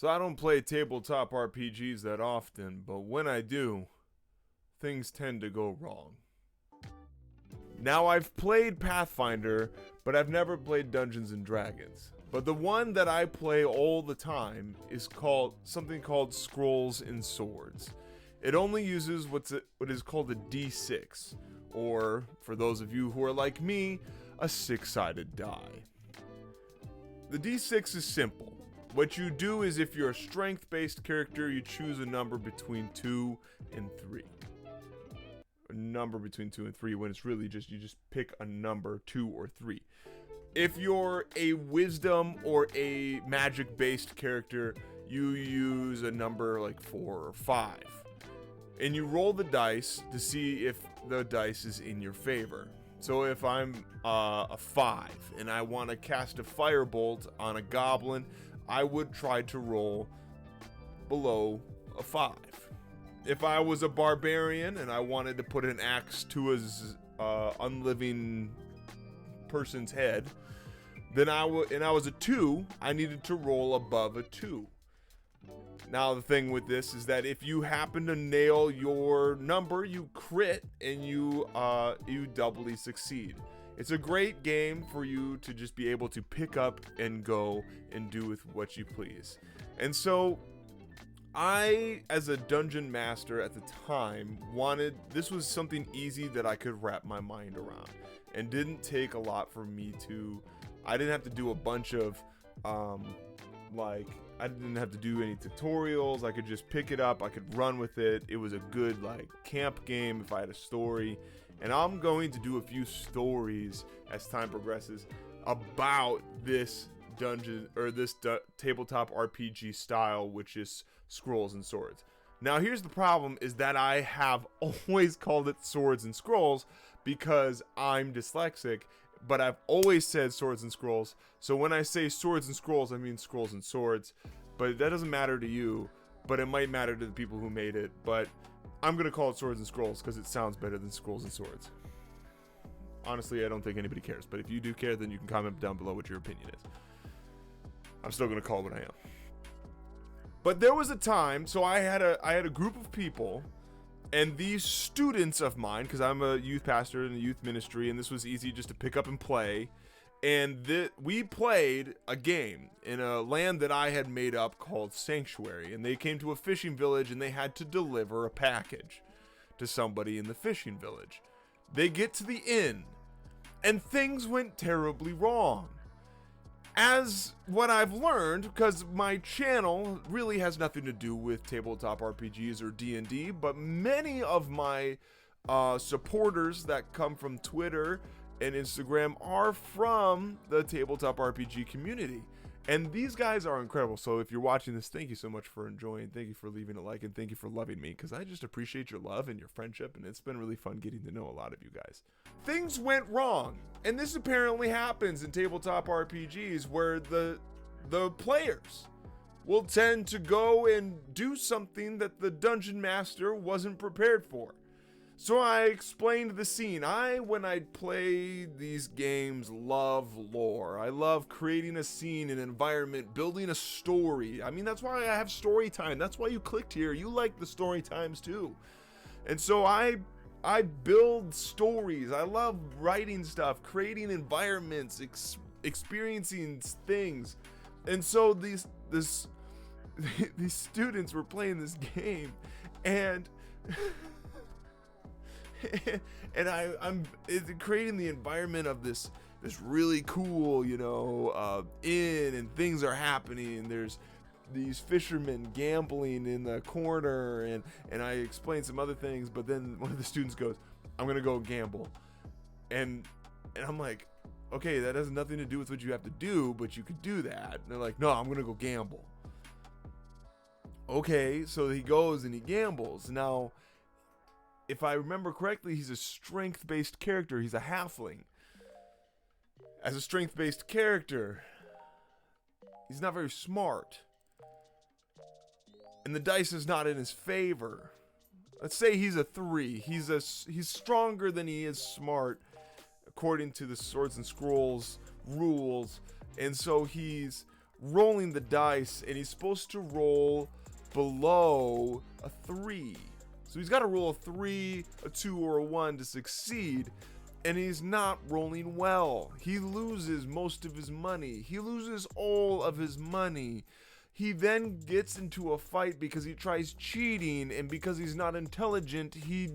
So I don't play tabletop RPGs that often, but when I do, things tend to go wrong. Now, I've played Pathfinder, but I've never played Dungeons and Dragons. But the one that I play all the time is something called Scrolls and Swords. It only uses what is called a D6, or, for those of you who are like me, a 6-sided die. The D6 is simple. What you do is, if you're a strength-based character, you choose a number between 2 and 3. A number between 2 and 3, when it's really you just pick a number, 2 or 3. If you're a wisdom or a magic-based character, you use a number like 4 or 5. And you roll the dice to see if the dice is in your favor. So if I'm a 5 and I want to cast a firebolt on a goblin, I would try to roll below a 5. If I was a barbarian and I wanted to put an axe to a unliving person's head, then I was a 2, I needed to roll above a 2. Now the thing with this is that if you happen to nail your number, you crit and you doubly succeed. It's a great game for you to just be able to pick up and go and do with what you please. And so I, as a dungeon master at the time, this was something easy that I could wrap my mind around, and didn't take a lot for me I didn't have to do a bunch of I didn't have to do any tutorials. I could just pick it up, I could run with it. It was a good camp game if I had a story. And I'm going to do a few stories as time progresses about this dungeon or this tabletop RPG style, which is Scrolls and Swords. Now here's the problem, is that I have always called it Swords and Scrolls because I'm dyslexic, but I've always said Swords and Scrolls. So when I say Swords and Scrolls, I mean Scrolls and Swords. But that doesn't matter to you, but it might matter to the people who made it. But I'm going to call it Swords and Scrolls because it sounds better than Scrolls and Swords. Honestly, I don't think anybody cares. But if you do care, then you can comment down below what your opinion is. I'm still going to call it what I am. But there was a time, so I had a group of people, and these students of mine, because I'm a youth pastor in a youth ministry, and this was easy just to pick up and play. And we played a game in a land that I had made up called Sanctuary. And they came to a fishing village and they had to deliver a package to somebody in the fishing village. They get to the inn and things went terribly wrong. As what I've learned, because my channel really has nothing to do with tabletop RPGs or D&D, but many of my supporters that come from Twitter and Instagram are from the tabletop RPG community, and these guys are incredible. So if you're watching this, thank you so much for enjoying, thank you for leaving a like, and thank you for loving me, because I just appreciate your love and your friendship, and it's been really fun getting to know a lot of you guys. Things went wrong, and this apparently happens in tabletop RPGs, where the players will tend to go and do something that the dungeon master wasn't prepared for. So I explained the scene. When I play these games, love lore. I love creating a scene, an environment, building a story. I mean, that's why I have story time. That's why you clicked here. You like the story times too. And so I build stories. I love writing stuff, creating environments, experiencing things. And so these students were playing this game, and and I'm creating the environment of this really cool, inn, and things are happening. There's these fishermen gambling in the corner, and I explain some other things, but then one of the students goes, "I'm gonna go gamble," and I'm like, okay, that has nothing to do with what you have to do, but you could do that. And they're like, "No, I'm gonna go gamble." Okay, so he goes and he gambles. Now, if I remember correctly, he's a strength-based character. He's a halfling. As a strength-based character, he's not very smart. And the dice is not in his favor. Let's say he's a 3. He's stronger than he is smart, according to the Swords and Scrolls rules. And so he's rolling the dice, and he's supposed to roll below a 3. So he's got to roll a 3, a 2, or a 1 to succeed, and he's not rolling well. He loses most of his money. He loses all of his money. He then gets into a fight because he tries cheating, and because he's not intelligent, he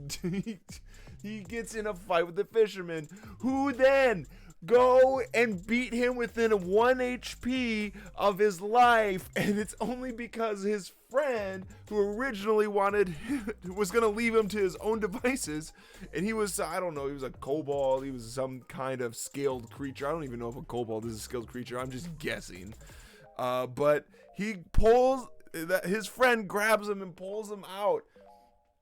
gets in a fight with the fisherman, who then go and beat him within 1 HP of his life. And it's only because his friend, who originally was going to leave him to his own devices, and he was, I don't know, he was a kobold, he was some kind of scaled creature. I don't even know if a kobold is a scaled creature, I'm just guessing. But his friend grabs him and pulls him out.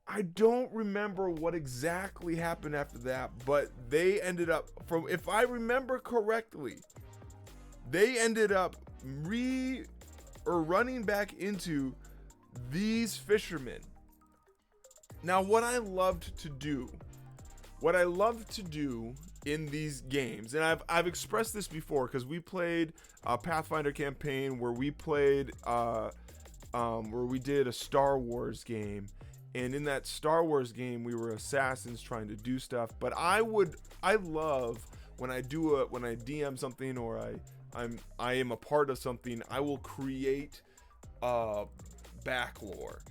I don't remember what exactly happened after that, but they ended up, if I remember correctly, they ended up running back into these fishermen. Now, what I loved to do in these games, and I've expressed this before, because we played a Pathfinder campaign where we played where we did a Star Wars game, and in that Star Wars game we were assassins trying to do stuff. But I love when I DM something, or I am a part of something, I will create back lore,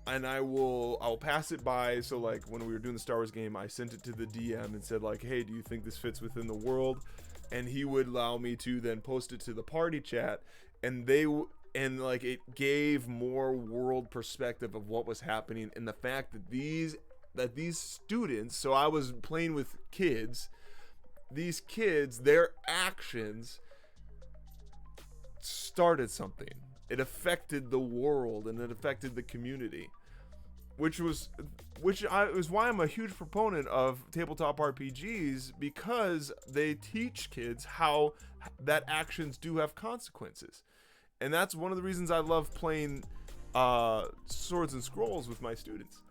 and I'll pass it by. So like when we were doing the Star Wars game, I sent it to the DM and said like, hey, do you think this fits within the world? And he would allow me to then post it to the party chat, and it gave more world perspective of what was happening, and the fact that these students, so I was playing with kids, these kids, their actions started something. It affected the world, and it affected the community, which was why I'm a huge proponent of tabletop RPGs, because they teach kids how that actions do have consequences. And that's one of the reasons I love playing Swords and Scrolls with my students.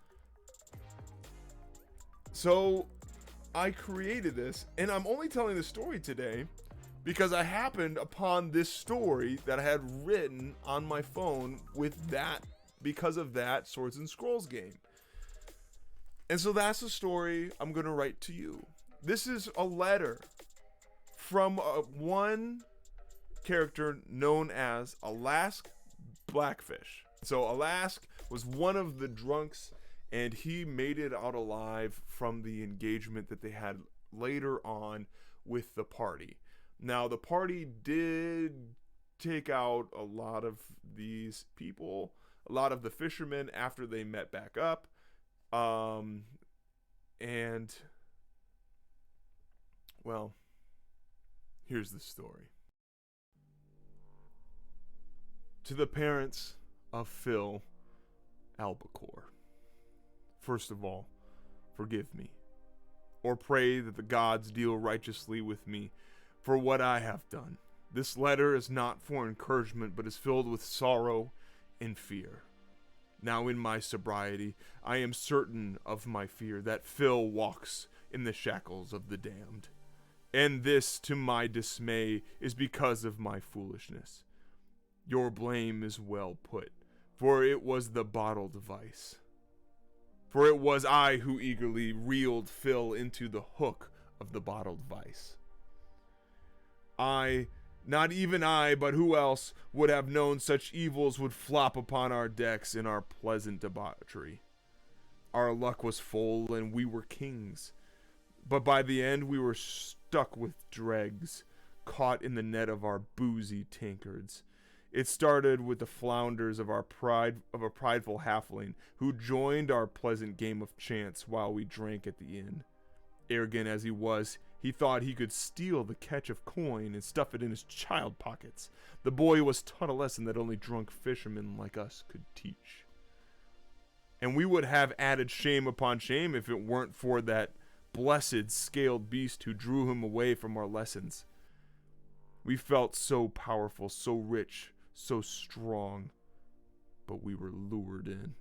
So I created this, and I'm only telling the story today because I happened upon this story that I had written on my phone because of that Swords and Scrolls game. And so that's the story I'm going to write to you. This is a letter from one character known as Alask Blackfish. So Alask was one of the drunks, and he made it out alive from the engagement that they had later on with the party. Now, the party did take out a lot of these people, a lot of the fishermen, after they met back up. And, well, here's the story. To the parents of Phil Albacore, first of all, forgive me, or pray that the gods deal righteously with me for what I have done. This letter is not for encouragement, but is filled with sorrow and fear. Now in my sobriety, I am certain of my fear that Phil walks in the shackles of the damned. And this, to my dismay, is because of my foolishness. Your blame is well put, for it was the bottled vice. For it was I who eagerly reeled Phil into the hook of the bottled vice. Not even I, but who else would have known such evils would flop upon our decks in our pleasant debauchery? Our luck was full, and we were kings. But by the end, we were stuck with dregs, caught in the net of our boozy tankards. It started with the flounders of a prideful halfling who joined our pleasant game of chance while we drank at the inn. Arrogant as he was, he thought he could steal the catch of coin and stuff it in his child pockets. The boy was taught a lesson that only drunk fishermen like us could teach. And we would have added shame upon shame if it weren't for that blessed scaled beast who drew him away from our lessons. We felt so powerful, so rich, so strong, but we were lured in.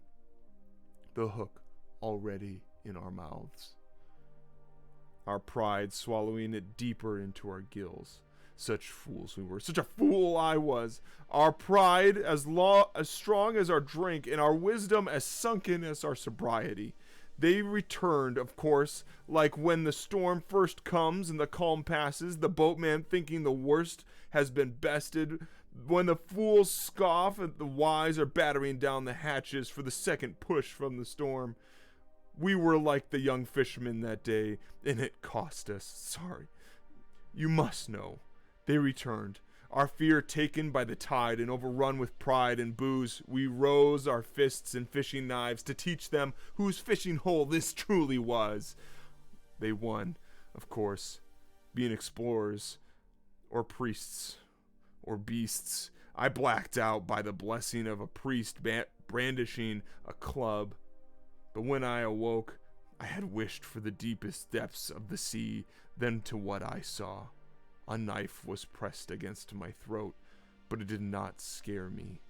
The hook already in our mouths. Our pride swallowing it deeper into our gills. Such fools we were. Such a fool I was. Our pride as strong as our drink, and our wisdom as sunken as our sobriety. They returned, of course, like when the storm first comes and the calm passes, the boatman thinking the worst has been bested. When the fools scoff and the wise are battering down the hatches for the second push from the storm. We were like the young fishermen that day, and it cost us. Sorry. You must know. They returned. Our fear taken by the tide and overrun with pride and booze, we rose our fists and fishing knives to teach them whose fishing hole this truly was. They won, of course, being explorers, or priests, or beasts. I blacked out by the blessing of a priest brandishing a club. But when I awoke, I had wished for the deepest depths of the sea than to what I saw. A knife was pressed against my throat, but it did not scare me.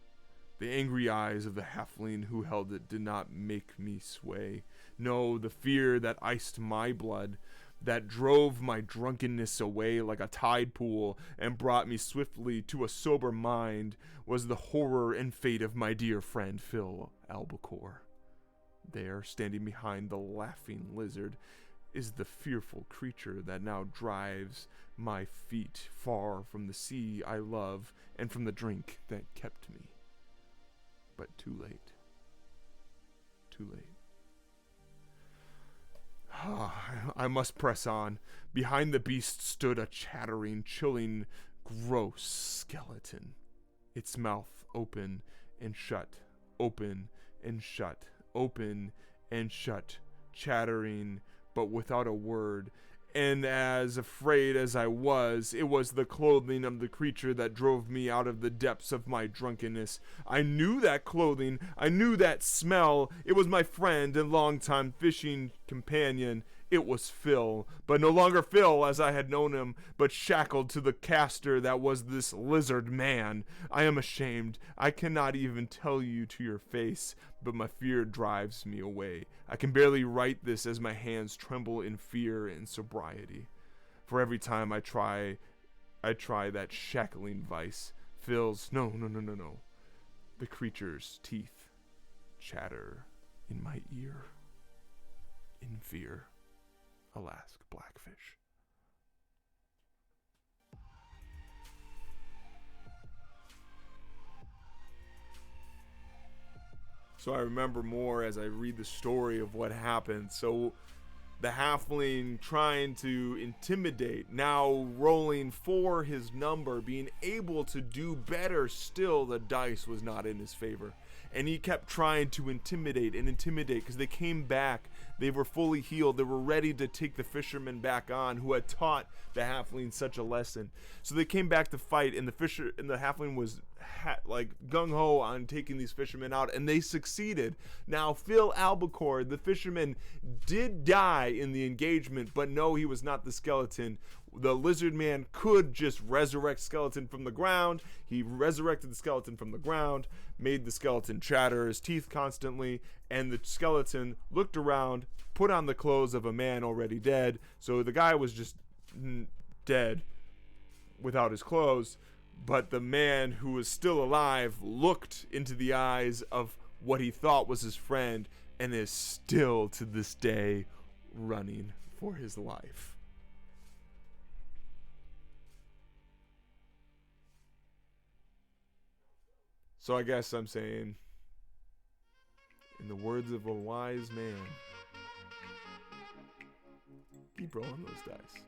The angry eyes of the halfling who held it did not make me sway. No, the fear that iced my blood, that drove my drunkenness away like a tide pool and brought me swiftly to a sober mind, was the horror and fate of my dear friend Phil Albacore. There, standing behind the laughing lizard, is the fearful creature that now drives my feet far from the sea I love and from the drink that kept me. But too late. Too late. I must press on. Behind the beast stood a chattering, chilling, gross skeleton. Its mouth open and shut, open and shut, open and shut, chattering, but without a word. And as afraid as I was, it was the clothing of the creature that drove me out of the depths of my drunkenness. I knew that clothing. I knew that smell. It was my friend and longtime fishing companion. It was Phil, but no longer Phil as I had known him, but shackled to the caster that was this lizard man. I am ashamed. I cannot even tell you to your face, but my fear drives me away. I can barely write this as my hands tremble in fear and sobriety. For every time I try that shackling vice, Phil's no. The creature's teeth chatter in my ear. In fear. Alas, Blackfish. So I remember more as I read the story of what happened. So the halfling trying to intimidate, now rolling for his number, being able to do better still, the dice was not in his favor. And he kept trying to intimidate because they came back. They were fully healed. They were ready to take the fisherman back on who had taught the halfling such a lesson. So they came back to fight, and the halfling was like gung-ho on taking these fishermen out, and they succeeded. Now Phil Albacore, the fisherman, did die in the engagement, but no, he was not the skeleton. The lizard man could just resurrect skeleton from the ground. He resurrected the skeleton from the ground, made the skeleton chatter his teeth constantly, and the skeleton looked around, put on the clothes of a man already dead. So the guy was just dead without his clothes, but the man who was still alive looked into the eyes of what he thought was his friend and is still to this day running for his life. So I guess I'm saying, in the words of a wise man, keep rolling those dice.